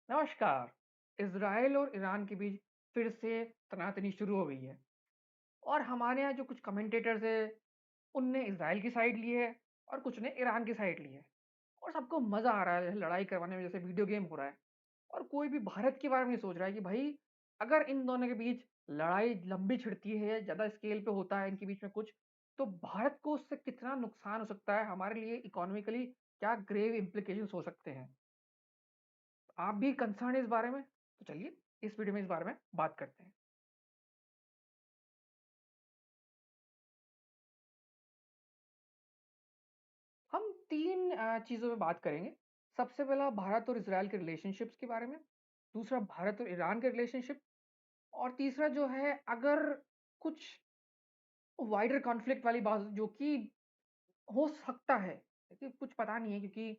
नमस्कार। इज़राइल और ईरान के बीच फिर से तनातनी शुरू हो गई है और हमारे यहाँ जो कुछ कमेंटेटर्स हैं, उनने इज़राइल की साइड ली है और कुछ ने ईरान की साइड ली है और सबको मज़ा आ रहा है लड़ाई करवाने में जैसे वीडियो गेम हो रहा है और कोई भी भारत के बारे में नहीं सोच रहा है कि भाई अगर इन दोनों के बीच लड़ाई लंबी छिड़ती है, ज़्यादा स्केल पे होता है इनके बीच में कुछ, तो भारत को उससे कितना नुकसान हो सकता है, हमारे लिए इकोनॉमिकली क्या ग्रेव इम्प्लीकेशंस हो सकते हैं। आप भी कंसर्न है इस बारे में? तो चलिए इस वीडियो में इस बारे में बात करते हैं। हम 3 चीज़ों में बात करेंगे। सबसे पहला भारत और इज़राइल के रिलेशनशिप्स के बारे में, दूसरा भारत और ईरान के रिलेशनशिप और तीसरा जो है अगर कुछ वाइडर कॉन्फ्लिक्ट वाली बात जो कि हो सकता है, देखिए कुछ पता नहीं है क्योंकि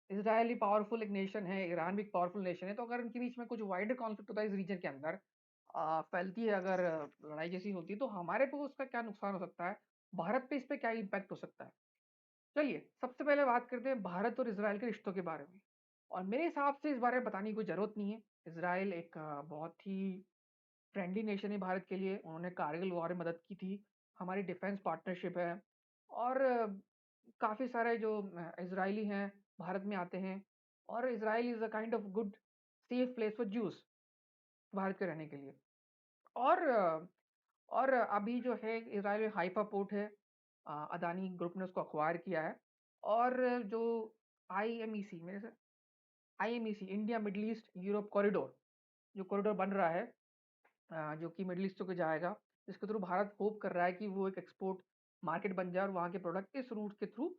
इज़राइल भी पावरफुल एक नेशन है, ईरान भी एक पावरफुल नेशन है, तो अगर उनके बीच में कुछ वाइडर कॉन्फ्लिक्ट होता है इस रीजन के अंदर फैलती है अगर लड़ाई जैसी होती है, तो हमारे पे उसका क्या नुकसान हो सकता है? भारत पे इस पे क्या इम्पैक्ट हो सकता है? चलिए, सबसे पहले बात करते हैं भारत और इज़राइल के रिश्तों के बारे में और मेरे हिसाब से इस बारे में बताने की कोई ज़रूरत नहीं है। इज़राइल एक बहुत ही फ्रेंडली नेशन है भारत के लिए, उन्होंने कारगिल वॉर में मदद की थी, हमारी डिफेंस पार्टनरशिप है और काफ़ी सारे जो इज़राइली हैं, भारत में आते हैं और Israel is a kind of good safe place for Jews Bharat के रहने के लिए। और और अभी जो है इज़राइल में हाइफ़ा पोर्ट है, अदानी ग्रुप ने उसको एक्वायर किया है और जो आईएमईसी मेरे से IMEC India middle east Europe corridor जो कॉरिडोर बन रहा है, जो कि मिडल ईस्ट को जाएगा, जिसके थ्रू भारत होप कर रहा है कि वो एक एक्सपोर्ट मार्केट बन जाए और वहाँ के प्रोडक्ट इस रूट के थ्रू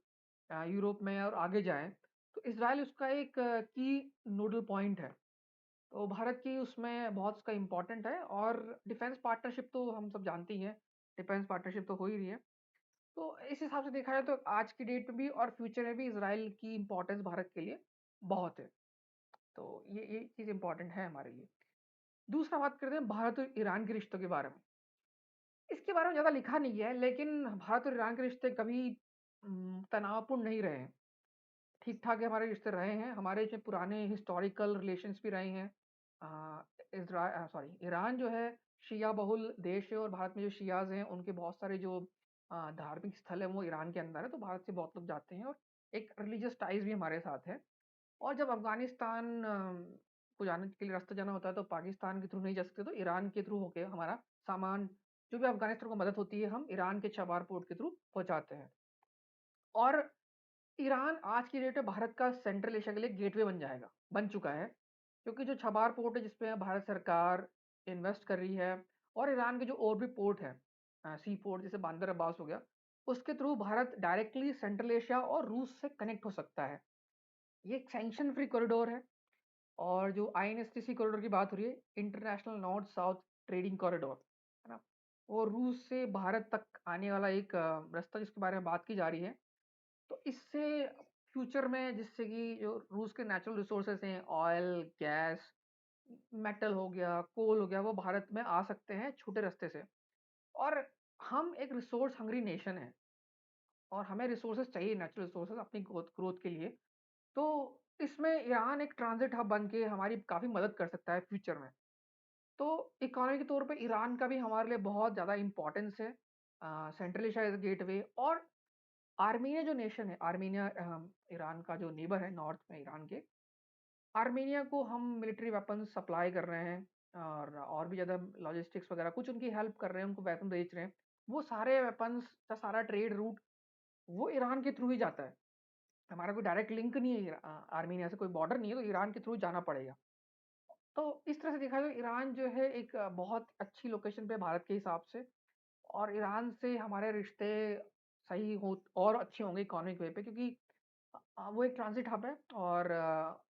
यूरोप में और आगे जाएँ। तो इज़राइल उसका एक की नोडल पॉइंट है। तो भारत की उसमें बहुत उसका इम्पोर्टेंट है और डिफेंस पार्टनरशिप तो हम सब जानते ही हैं, डिफेंस पार्टनरशिप तो हो ही रही है। तो इस हिसाब से देखा जाए तो आज की डेट में भी और फ्यूचर में भी इज़राइल की इम्पोर्टेंस भारत के लिए बहुत है। तो ये चीज़ इम्पोर्टेंट है हमारे लिए। दूसरा बात करते हैं भारत और ईरान के रिश्तों के बारे में। इसके बारे में ज़्यादा लिखा नहीं है लेकिन भारत और ईरान के रिश्ते कभी तनावपूर्ण नहीं रहे हैं। ठीक-ठाक ही हमारे रिश्ते रहे हैं, हमारे जो पुराने हिस्टोरिकल रिलेशंस भी रहे हैं। ईरान जो है शिया बहुल देश है और भारत में जो शियाज़ हैं उनके बहुत सारे जो धार्मिक स्थल हैं वो ईरान के अंदर है, तो भारत से बहुत लोग जाते हैं और एक रिलीजियस टाइज़ भी हमारे साथ है। और जब अफ़गानिस्तान को जाने के लिए रास्ता जाना होता है तो पाकिस्तान के थ्रू नहीं जा सकते, तो ईरान के थ्रू होके हमारा सामान जो भी अफ़गानिस्तान को मदद होती है हम ईरान के चबार पोर्ट के थ्रू पहुँचाते हैं। और ईरान आज की डेट में भारत का सेंट्रल एशिया के लिए गेटवे बन जाएगा, बन चुका है। क्योंकि जो छबार पोर्ट है जिसपे भारत सरकार इन्वेस्ट कर रही है और ईरान के जो और भी पोर्ट हैं, सी पोर्ट जैसे बंदर अब्बास हो गया, उसके through Bharat directly central Asia और रूस से कनेक्ट हो सकता है। ये एक सैंक्शन फ्री कॉरिडोर है और जो आईएनएसटीसी कॉरिडोर की बात हो रही है, international north south trading corridor, है ना? वो रूस से भारत तक आने वाला एक रास्ता जिसके बारे में बात की जा रही है। तो इससे फ्यूचर में जिससे कि जो रूस के नेचुरल रिसोर्सेज हैं, ऑयल, गैस, मेटल हो गया, कोल हो गया, वो भारत में आ सकते हैं छोटे रास्ते से। और हम एक रिसोर्स हंग्री नेशन है और हमें रिसोर्सेज चाहिए, नेचुरल रिसोर्सेज अपनी ग्रोथ ग्रोथ के लिए। तो इसमें ईरान एक ट्रांजिट हब बन के हमारी काफ़ी मदद कर सकता है फ्यूचर में। तो इकोनॉमी के तौर पे ईरान का भी हमारे लिए बहुत ज़्यादा इम्पोर्टेंस है। सेंट्रल एशिया इज़ गेटवे और आर्मीनिया जो नेशन है, आर्मीनिया ईरान का जो नेबर है नॉर्थ में ईरान के, आर्मीनिया को हम मिलिट्री वेपन्स सप्लाई कर रहे हैं और भी ज़्यादा लॉजिस्टिक्स वगैरह कुछ उनकी हेल्प कर रहे हैं, उनको वेपन बेच रहे हैं। वो सारे वेपन्स का सारा ट्रेड रूट वो ईरान के थ्रू ही जाता है। हमारा कोई डायरेक्ट लिंक नहीं है आर्मीनिया से, कोई बॉर्डर नहीं है, तो ईरान के थ्रू जाना पड़ेगा। तो इस तरह से देखा जाए तो ईरान जो है एक बहुत अच्छी लोकेशन पे है भारत के हिसाब से और ईरान से हमारे रिश्ते सही हो और अच्छे होंगे इकोनॉमिक वे पे, क्योंकि वो एक ट्रांजिट हब है और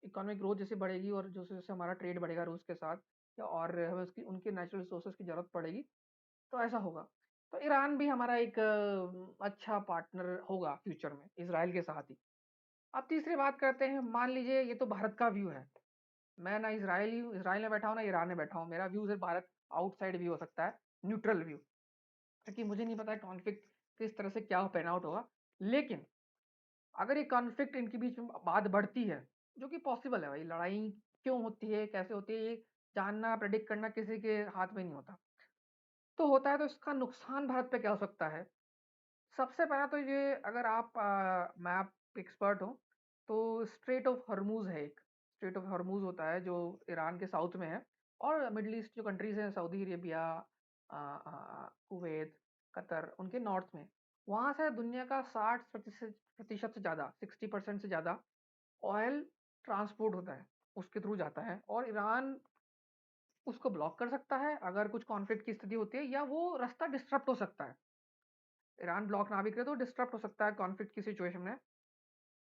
इकोनॉमिक ग्रोथ जैसे बढ़ेगी और जैसे-जैसे हमारा ट्रेड बढ़ेगा रूस के साथ या और हमें उसकी उनके नेचुरल रिसोर्सेज़ की ज़रूरत पड़ेगी, तो ऐसा होगा। तो ईरान भी हमारा एक अच्छा पार्टनर होगा फ्यूचर में इज़राइल के साथ ही। अब तीसरी बात करते हैं, मान लीजिए ये तो भारत का व्यू है। मैं ना इज़राइली हूँ, इज़राइल में बैठा हूँ, ना ईरान में बैठा हूँ। मेरा व्यू सिर्फ़ भारत आउटसाइड व्यू हो सकता है, न्यूट्रल व्यू। क्योंकि मुझे नहीं पता है कॉन्फ्लिक्ट किस तरह से क्या पैन आउट होगा। लेकिन अगर ये कॉन्फ्लिक्ट इनके बीच में बात बढ़ती है, जो कि पॉसिबल है भाई, लड़ाई क्यों होती है, कैसे होती है, ये जानना, प्रेडिक्ट करना किसी के हाथ में नहीं होता। तो होता है तो इसका नुकसान भारत पे क्या हो सकता है? सबसे पहला तो ये, अगर आप मैप एक्सपर्ट हो, तो स्ट्रेट ऑफ हॉर्मूज़ है एक। स्ट्रेट ऑफ हॉर्मूज़ होता है जो ईरान के साउथ में है, और मिडल ईस्ट जो कंट्रीज़ हैं, सऊदी अरेबिया, कुवैत, कतर, उनके नॉर्थ में। वहाँ से दुनिया का 60% प्रतिशत से ज़्यादा, 60% से ज़्यादा ऑयल ट्रांसपोर्ट होता है, उसके थ्रू जाता है, और ईरान उसको ब्लॉक कर सकता है अगर कुछ कॉन्फ्लिक्ट की स्थिति होती है, या वो रास्ता डिस्टर्ब हो सकता है। ईरान ब्लॉक ना भी करे तो डिस्टर्ब हो सकता है कॉन्फ्लिक्ट की सिचुएशन में।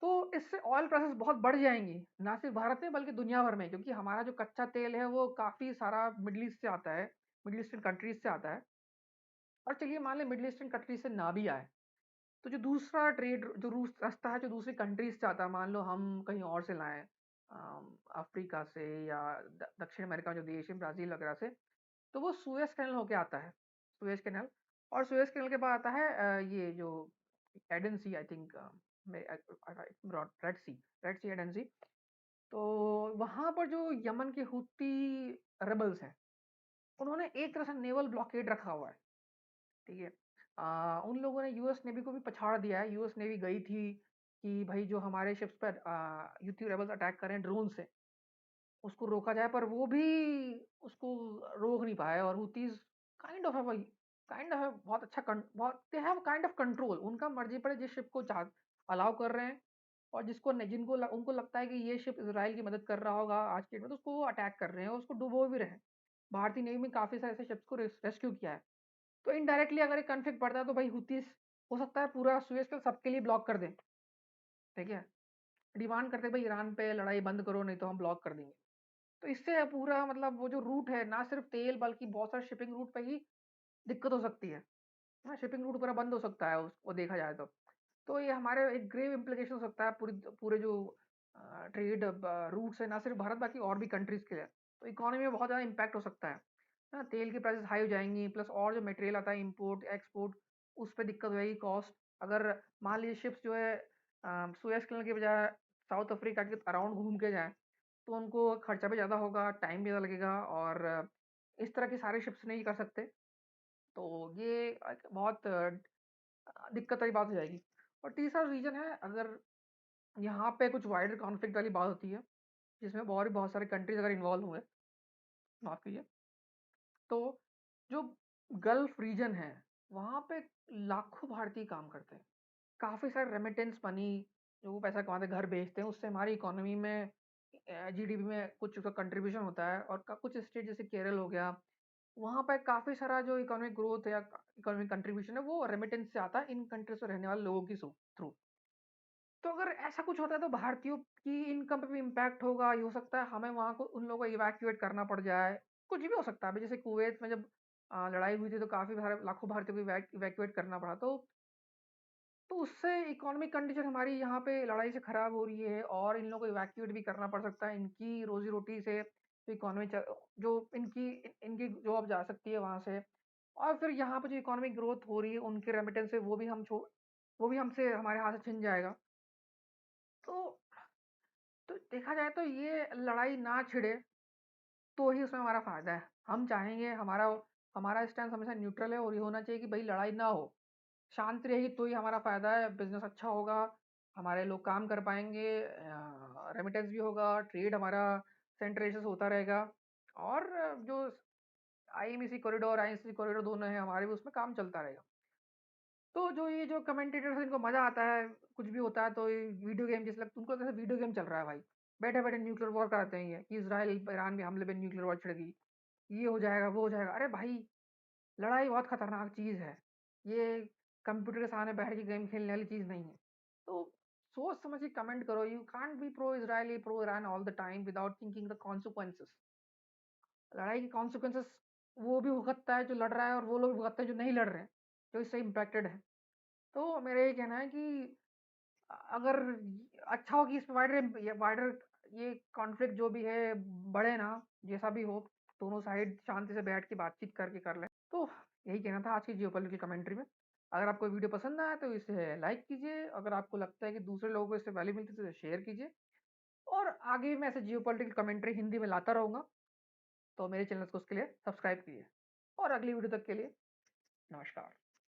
तो इससे ऑयल प्राइसेस बहुत बढ़ जाएंगी, ना सिर्फ भारत में बल्कि दुनिया भर में, क्योंकि हमारा जो कच्चा तेल है वो काफ़ी सारा मिडल ईस्ट से आता है, मिडल ईस्टर्न कंट्रीज से आता है। और चलिए मान लें मिडल ईस्टर्न कंट्रीज से ना भी आए, तो जो दूसरा ट्रेड जो रूस रास्ता है जो दूसरी कंट्रीज से आता है, मान लो हम कहीं और से लाएं, अफ्रीका से या दक्षिण अमेरिका जो देश है, ब्राज़ील वगैरह से, तो वो सुएज़ कैनल होके आता है। सुएज़ कैनल, और सुएज़ कैनल के बाद आता है ये जो Aiden C, I think, red C Aiden सी। तो वहाँ पर जो यमन के हुती रेबल्स हैं, उन्होंने एक तरह से नेवल ब्लॉकेड रखा हुआ है, ठीक है। उन लोगों ने यूएस नेवी को भी पछाड़ दिया है। यूएस नेवी गई थी कि भाई जो हमारे शिप्स पर यूथी रेबल्स अटैक करें ड्रोन से, उसको रोका जाए, पर वो भी उसको रोक नहीं पाए। और हुतीज काइंड ऑफ है भाई, काइंड ऑफ है, बहुत अच्छा बहुत they have kind of control, उनका मर्जी पड़े जिस शिप को चाह अलाउ कर रहे हैं, और उनको लगता है कि ये शिप इसराइल की मदद कर रहा होगा आज के डेट में, तो उसको वो अटैक कर रहे हैं और उसको डुबो भी रहे हैं। भारतीय नेवी में काफ़ी सारे ऐसे शिप्स को रेस्क्यू किया है। तो इनडायरेक्टली अगर एक कन्फ्लिक्ट बढ़ता है तो भाई हुतीस हो सकता है पूरा सुएज का सबके लिए ब्लॉक कर दें, ठीक है। डिमांड करते भाई ईरान पे लड़ाई बंद करो, नहीं तो हम ब्लॉक कर देंगे। तो इससे पूरा मतलब वो जो रूट है, ना सिर्फ तेल बल्कि बहुत सारे शिपिंग रूट पे ही दिक्कत हो सकती है ना, शिपिंग रूट पूरा बंद हो सकता है उसको देखा जाए तो। तो ये हमारे एक ग्रेव इम्प्लीकेशन हो सकता है पूरे जो ट्रेड रूट्स है, ना सिर्फ भारत बाकी और भी कंट्रीज के लिए। तो इकोनॉमी में बहुत ज़्यादा इम्पैक्ट हो सकता है ना, तेल की प्राइसेस हाई हो जाएंगी, प्लस और जो मटेरियल आता है इंपोर्ट एक्सपोर्ट, उस पर दिक्कत हो जाएगी, कॉस्ट। अगर मान लीजिए शिप्स जो है सुएज कैनल के बजाय साउथ अफ्रीका के अराउंड घूम के जाएं, तो उनको खर्चा भी ज़्यादा होगा, टाइम भी ज़्यादा लगेगा, और इस तरह की सारे शिप्स नहीं कर सकते। तो ये एक बहुत दिक्कत वाली बात हो जाएगी। और तीसरा रीज़न है, अगर यहाँ पे कुछ वाइडर कॉन्फ्लिक्ट वाली बात होती है, जिसमें और भी बहुत सारे कंट्रीज अगर इन्वॉल्व हुए, माफ़ कीजिए, तो जो गल्फ रीजन है, वहाँ पे लाखों भारतीय काम करते हैं। काफ़ी सारे रेमिटेंस मनी जो वो पैसा कमाते हैं, घर भेजते हैं, उससे हमारी इकोनॉमी में जीडीपी में कुछ उसका कंट्रीब्यूशन होता है। और कुछ स्टेट जैसे केरल हो गया, वहाँ पे काफ़ी सारा जो इकोनॉमिक ग्रोथ है या इकोनॉमिक कंट्रीब्यूशन है, वो रेमिटेंस से आता है इन कंट्रीज में रहने वाले लोगों की थ्रू। तो अगर ऐसा कुछ होता है तो भारतीयों की इनकम पे भी इम्पैक्ट होगा। ये हो सकता है हमें वहाँ को उन लोगों को इवैक्यूएट करना पड़ जाए, कुछ भी हो सकता है। अभी जैसे कुवैत में जब लड़ाई हुई थी तो काफ़ी सारे लाखों भारतीयों को इवैक्यूएट करना पड़ा। तो उससे इकोनॉमिक कंडीशन हमारी यहाँ पे लड़ाई से ख़राब हो रही है, और इन लोगों को इवैक्यूएट भी करना पड़ सकता है। इनकी रोज़ी रोटी से इकोनॉमी जो इनकी जॉब जा सकती है वहाँ से, और फिर यहाँ पे जो इकोनॉमिक ग्रोथ हो रही है उनके रेमिटेंस से, वो भी हमसे हमारे हाथ से छिन जाएगा। तो तो देखा जाए तो ये लड़ाई ना छिड़े तो ही उसमें हमारा फ़ायदा है। हम चाहेंगे, हमारा हमारा स्टैंड हमेशा न्यूट्रल है, और ये होना चाहिए कि भाई लड़ाई ना हो, शांति रहेगी तो ही हमारा फ़ायदा है, बिज़नेस अच्छा होगा, हमारे लोग काम कर पाएँगे, रेमिटेंस भी होगा, ट्रेड हमारा सेंटर एशिया से होता रहेगा, और जो आईएमईसी कॉरिडोर, आईएससी कॉरिडोर दोनों हैं हमारे भी, उसमें काम चलता रहेगा। तो जो ये जो कमेंटेटर्स हैं इनको मज़ा आता है, कुछ भी होता है तो ये वीडियो गेम जैसे लगता है उनको, जैसे वीडियो गेम चल रहा है भाई। बैठे-बैठे न्यूक्लियर वॉर कराते हैं ये कि इज़राइल ईरान के हमले पे न्यूक्लियर वॉर छिड़ गई, ये हो जाएगा, वो हो जाएगा। अरे भाई, लड़ाई बहुत खतरनाक चीज़ है। ये कंप्यूटर के सामने बैठ के गेम खेलने वाली चीज़ नहीं है। तो सोच समझ के कमेंट करो। You can't be pro Israeli, pro Iran all the time without thinking the consequences. लड़ाई के कॉन्सिक्वेंसेस वो भी भुगतता है जो लड़ रहा है, और वो लोग भी भुगतते हैं जो नहीं लड़ रहे हैं, जो इससे इम्पैक्टेड है। तो मेरा ये कहना है कि अगर अच्छा हो कि इस वाइडर ये कॉन्फ्लिक्ट जो भी है बढ़े ना, जैसा भी हो, दोनों साइड शांति से बैठ के बातचीत करके कर लें। तो यही कहना था आज की जियोपॉलिटिकल कमेंट्री में। अगर आपको वीडियो पसंद आया तो इसे लाइक कीजिए, अगर आपको लगता है कि दूसरे लोगों को इससे वैल्यू मिलती है तो इसे शेयर कीजिए, और आगे भी मैं ऐसे जियोपॉलिटिकल कमेंट्री हिंदी में लाता रहूँगा। तो मेरे चैनल को उसके लिए सब्सक्राइब कीजिए और अगली वीडियो तक के लिए नमस्कार।